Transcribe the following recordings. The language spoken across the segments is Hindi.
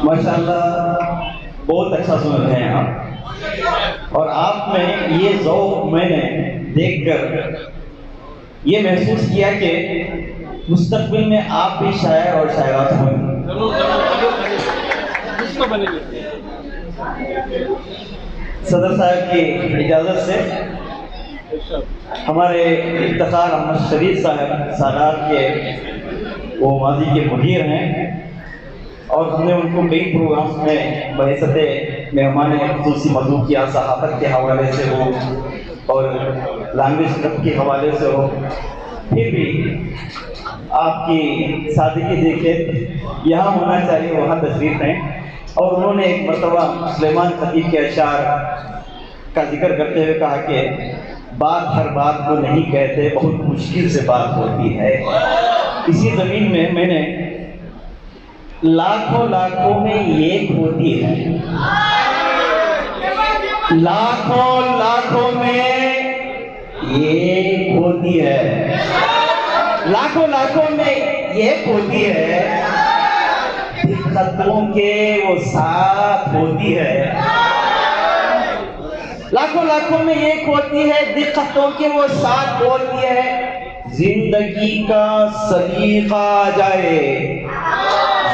माशाल्लाह बहुत अच्छा सुन रहे हैं आप। और आप में ये ज़ौक़ मैंने देखकर ये महसूस किया कि मुस्तक़बिल में आप भी शायर और शायरात होंगे। सदर साहब की इजाज़त से हमारे इफ्तिखार अहमद शरीफ साहब सालार के वो माजी के मुदीर हैं और हमने उनको कई प्रोग्राम्स में बहसते मेहमान ख़ुसूसी मदऊ किया, सहाफ़त के हवाले से हो और लैंग्वेज क्लब के हवाले से हो। फिर भी आपकी सादगी देखे यहाँ होना चाहिए, वहाँ तशरीफ़ हैं। और उन्होंने एक मरतबा सुलेमान खतीब के अशार का जिक्र करते हुए कहा कि बात हर बात को नहीं कहते, बहुत मुश्किल से बात होती है। इसी ज़मीन में मैंने लाखों लाखों में एक होती है, लाखों लाखों में एक होती है, लाखों लाखों में एक होती है, दिक्कतों के वो साथ होती है। लाखों लाखों में एक होती है, दिक्कतों के वो साथ होती है। जिंदगी का सलीका आ जाए,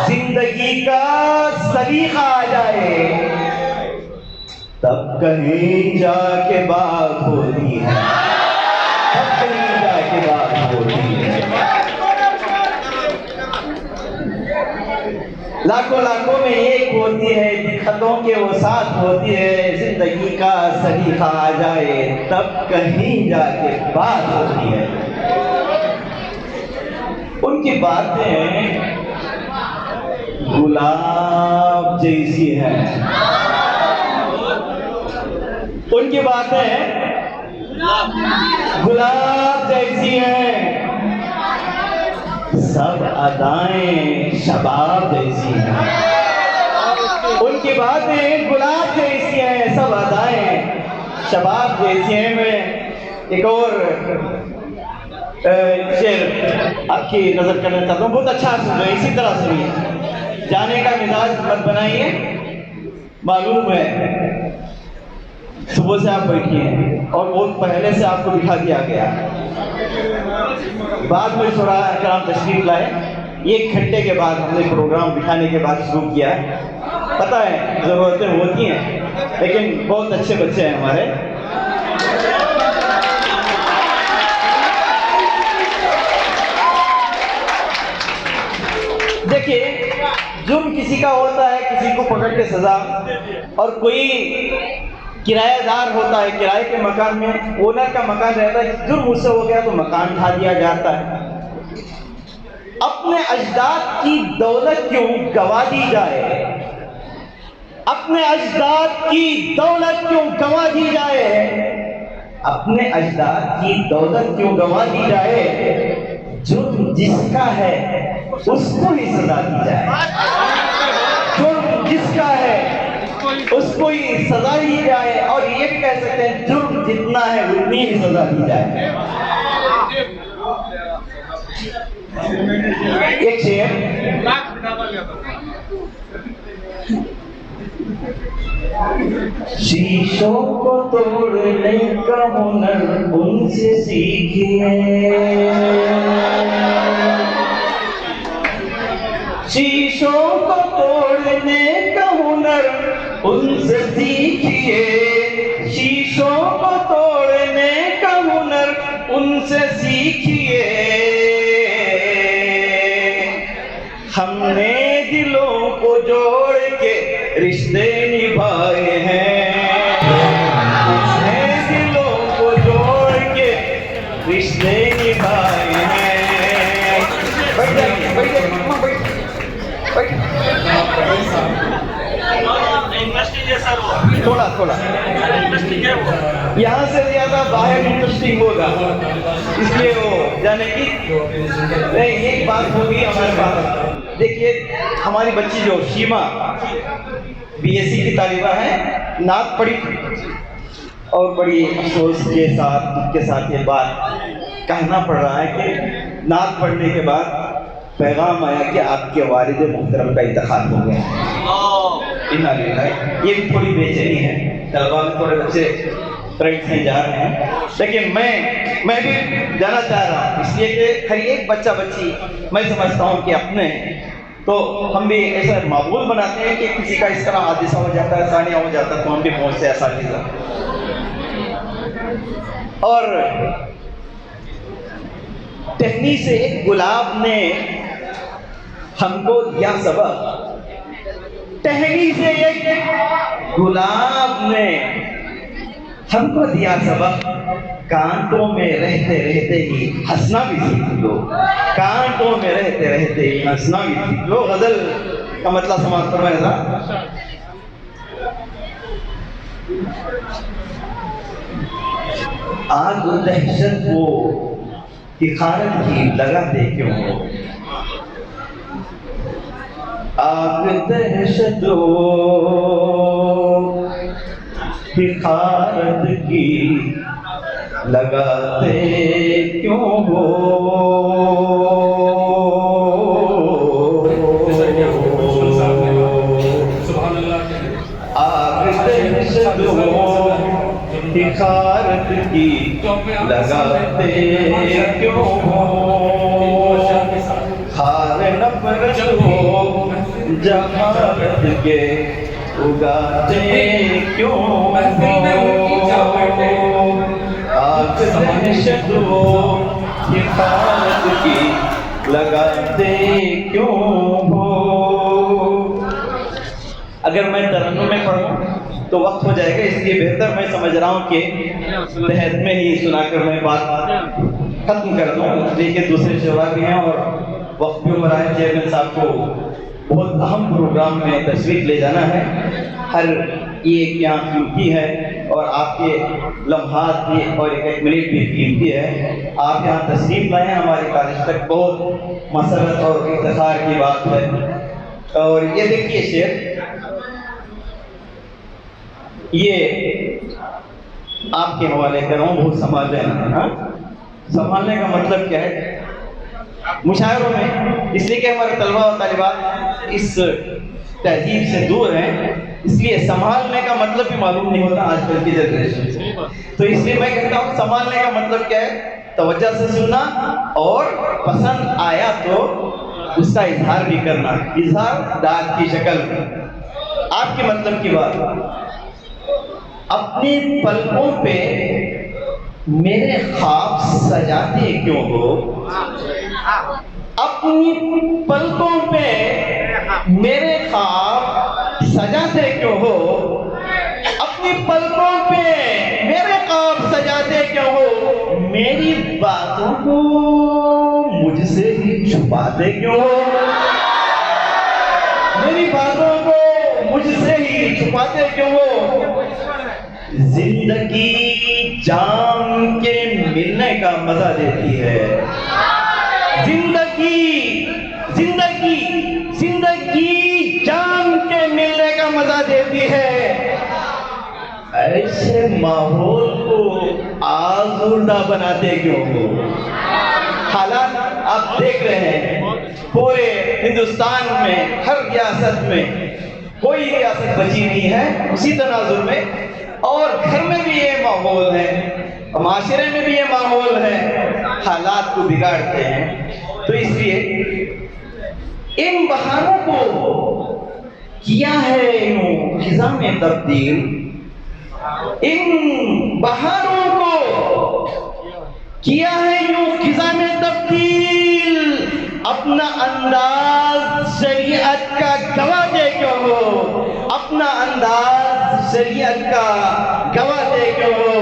जिंदगी का सलीका आ जाए, तब कहीं जाके बात होती है, तब कहीं जाके बात होती है। लाखों लाखों में एक होती है, दिक्कतों के वो साथ होती है। जिंदगी का सलीका आ जाए, तब कहीं जाके बात होती है। उनकी बातें गुलाब जैसी हैं, उनकी बातें गुलाब जैसी हैं, सब अदाएं शबाब जैसी हैं। उनकी बातें गुलाब जैसी हैं, सब अदाएं शबाब जैसी हैं। मैं एक और शेर आपकी नजर करना चाहता हूँ, बहुत अच्छा सुन रहे, इसी तरह सुनिए। जाने का मिजाज मत बनाइए, मालूम है सुबह से आप बैठी हैं और बहुत पहले से आपको दिखा दिया गया, बाद में थोड़ा कराम तशरीफ लाए। 1 घंटे के बाद हमने प्रोग्राम बिठाने के बाद शुरू किया। पता है ज़रूरतें होती हैं, लेकिन बहुत अच्छे बच्चे हैं हमारे। देखिए, जुर्म किसी का होता है, किसी को पकड़ के सजा, और कोई किराएदार होता है, किराए के मकान में ओनर का मकान रहता है, जुर्म उससे हो गया तो मकान उठा दिया जाता है। अपने अजदाद की दौलत क्यों गवा दी जाए, अपने अजदाद की दौलत क्यों गवा दी जाए, अपने अजदाद की दौलत क्यों गवा दी जाए। जुर्म जिसका है उसको ही सजा दी जाए, जुर्म जिसका है उसको ही सजा दी जाए। और ये भी कह सकते हैं जुर्म जितना है उतनी ही सजा दी जाए। एक शेर, शीशों को तोड़ने का हुनर उनसे सीखिए, शीशों को तोड़ने का हुनर उनसे सीखिए, शीशों को तोड़ने का हुनर उनसे सीखिए। हमने दिलों को जोड़ के रिश्ते निभाए हैं, हमने दिलों को जोड़ के रिश्ते निभाए हैं। बैठ जाइए, बैठ जाइए, बैठ, थोड़ा थोड़ा यहाँ से ज्यादा बाहर इंटरेस्टिंग होगा, इसलिए वो जाने की नहीं। एक बात होगी हमारे पास, देखिए हमारी बच्ची जो शीमा BSc की तालिबा है, नात पढ़ी और बड़ी अफसोस के साथ दुख के साथ ये बात कहना पड़ रहा है कि नात पढ़ने के बाद पैगाम आया कि आपके वालिद मुहतरम का इंतकाल हो गया। इन्ना लिल्लाह। ये भी थोड़ी बेचैनी है, तलबा में थोड़े बच्चे फ्रेंड से जा रहे हैं, लेकिन मैं भी जाना चाह रहा हूँ, इसलिए कि हर एक बच्चा बच्ची मैं समझता हूँ कि अपने हैं, तो हम भी ऐसा मामूल बनाते हैं कि किसी का इस तरह हादसा हो जाता है, सानिया हो जाता है, तो हम भी पहुँचते आसानी से। और टहनी से एक गुलाब ने हमको दिया सबक, टहनी से एक गुलाब ने हमको दिया सबक, कांटों में रहते रहते ही हंसना भी सीख लो, कांटों में रहते रहते ही हंसना भी सीख लो। गजल का मतलब समाज फरमाएगा, आग दहशत को तिखारत की लगाते क्यों हो, आग दहशत तिखारत की लगाते क्यों हो, आग दहशत तिखारत की लगाते क्यों हो, खार नफरत हो जहारत के उगाते क्यों हो, आग दहशत तिखारत की लगाते क्यों हो। अगर मैं तरन्नुम में पढ़ूं तो वक्त हो जाएगा, इसलिए बेहतर मैं समझ रहा हूँ कि तहत में ही सुनाकर मैं बात खत्म कर दूँ। देखिए दूसरे शोरा भी हैं और वक्त भी उम्र आए, चेयरमैन साहब को बहुत अहम प्रोग्राम में तशरीफ ले जाना है, हर एक यहाँ कीमती है और आपके लम्हात भी और एक मिनट भी कीमती है। आप यहाँ तशरीफ लाए हैं, हमारे कॉलेज तक बहुत मसरत और इफ्तिखार की बात है। और ये देखिए शेर, ये आपके हवाले कर रहा हूँ, बहुत संभाल लेना। हाँ, संभालने का मतलब क्या है मुशायरों में, इसलिए कि हमारे तलबा और तालिबात इस तहजीब से दूर हैं, इसलिए संभालने का मतलब भी मालूम नहीं होता आजकल की जनरेशन से। तो इसलिए मैं कहता हूँ संभालने का मतलब क्या है, तवज्जो से सुनना और पसंद आया तो उसका इजहार भी करना, इजहार दाद की शक्ल में। आपके मतलब की बात, अपनी पलकों पे मेरे ख्वाब सजाते क्यों हो, अपनी पलकों पे मेरे ख्वाब सजाते क्यों हो, अपनी पलकों पे मेरे ख्वाब सजाते क्यों हो, मेरी बातों को मुझसे ही छुपाते क्यों हो, मेरी बातों को मुझसे ही छुपाते क्यों हो। जिंदगी जान के मिलने का मजा देती है, जिंदगी जिंदगी जिंदगी जान के मिलने का मजा देती है। ऐसे माहौल को आज़ूदा बनाते क्यों हो। हालात आप देख रहे हैं पूरे हिंदुस्तान में, हर रियासत में कोई रियासत बची नहीं है उसी तनाजुर में, और घर में भी ये माहौल है, माशरे में भी ये माहौल है, हालात को बिगाड़ते हैं। तो इसलिए इन बहारों को किया है यूं खिज़ा में तब्दील, इन बहारों को किया है यूं खिज़ा में तब्दील, अपना अंदाज शरीयत का गवाह दे क्यों हो, अपना अंदाज शरीयत का गवाह दे क्यों हो।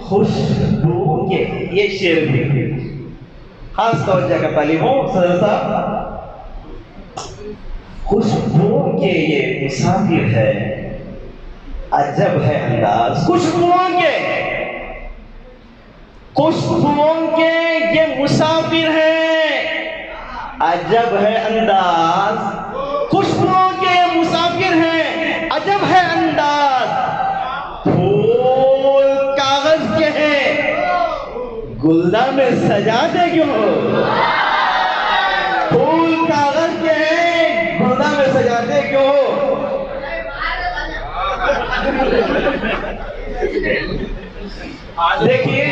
खुशबू के ये शेर भी खास तवज्जो का तालिब हूँ सदर साहब, खुशबू के ये मुसाफिर है, अजब है अंदाज, खुशबुओं के ये मुसाफिर है, अजब है अंदाज, खुशबुओं के ये मुसाफिर हैं, अजब है अंदाज, फूल कागज के हैं, गुलदस्ता में सजाते क्यों हो, जाते क्यों हो? देखिए,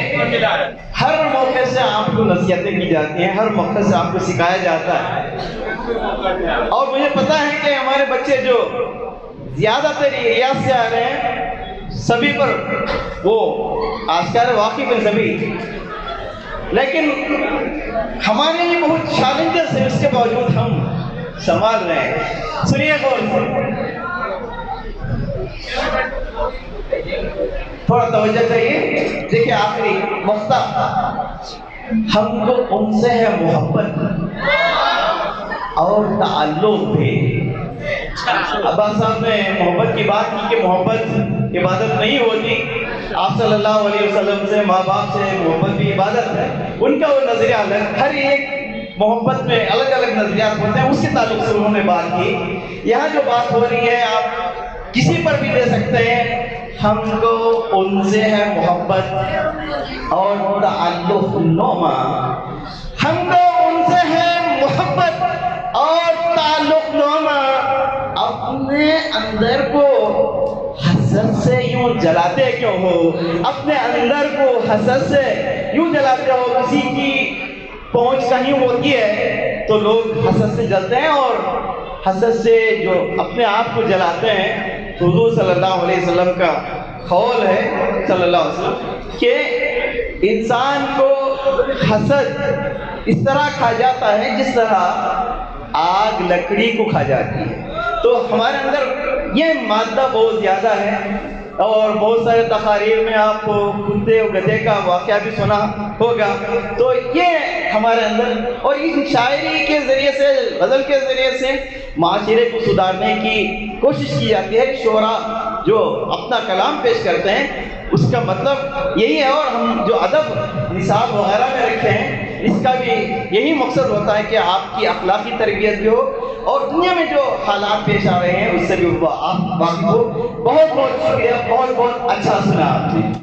हर मौके से आपको नसीहतें की जाती हैं, हर मौके से आपको सिखाया जाता है। और मुझे पता है कि हमारे बच्चे जो ज्यादातर एरिया से आ रहे हैं, सभी पर वो आजकल वाकिफ है सभी, लेकिन हमारे लिए बहुत चैलेंजेस है, उसके बावजूद हम संभाल रहे हैं। सुनिए गौर से, थोड़ा तवज्जो चाहिए। देखिए, आखिरी मक्ता, हमको उनसे है मोहब्बत और ताल्लुक भी। अब्बास साहब ने मोहब्बत की बात की कि मोहब्बत इबादत नहीं होती। आप सल्लल्लाहु अलैहि वसल्लम से, माँ बाप से मोहब्बत भी इबादत है। उनका वो नजरिया अलग, हर एक मोहब्बत में अलग अलग नजरियात होते हैं, उसके ताल्लुक से उन्होंने बात की। यहाँ जो बात हो रही है, आप किसी पर भी ले सकते हैं, हमको उनसे है मोहब्बत और ताल्लुक नोमा। हमको उनसे है मोहब्बत और ताल्लुक नोमा। अपने अंदर को हसद से यूं जलाते क्यों हो? अपने अंदर को हसद से यूं जलाते हो? किसी की पहुंच कहीं होती है तो लोग हसद से जलते हैं, और हसद से जो अपने आप को जलाते हैं, तो हुजूर सल्लल्लाहु अलैहि वसल्लम का कौल है सल्लल्लाहु अलैहि वसल्लम कि इंसान को हसद इस तरह खा जाता है जिस तरह आग लकड़ी को खा जाती है। तो हमारे अंदर ये मादा बहुत ज़्यादा है, और बहुत सारे तकारीर में आपको कुत्ते और गधे का वाक़या भी सुना होगा। तो ये हमारे अंदर, और इस शायरी के ज़रिए से, गज़ल के ज़रिए से माशरे को सुधारने की कोशिश की जाती है। शोरा जो अपना कलाम पेश करते हैं, उसका मतलब यही है। और हम जो अदब निसाब वगैरह में रखे हैं, इसका भी यही मकसद होता है कि आपकी अखलाकी तरबियत भी हो, और दुनिया में जो हालात पेश आ रहे हैं उससे भी आप वाकिफ हो। बहुत बहुत शुक्रिया, बहुत बहुत अच्छा सुना आपने।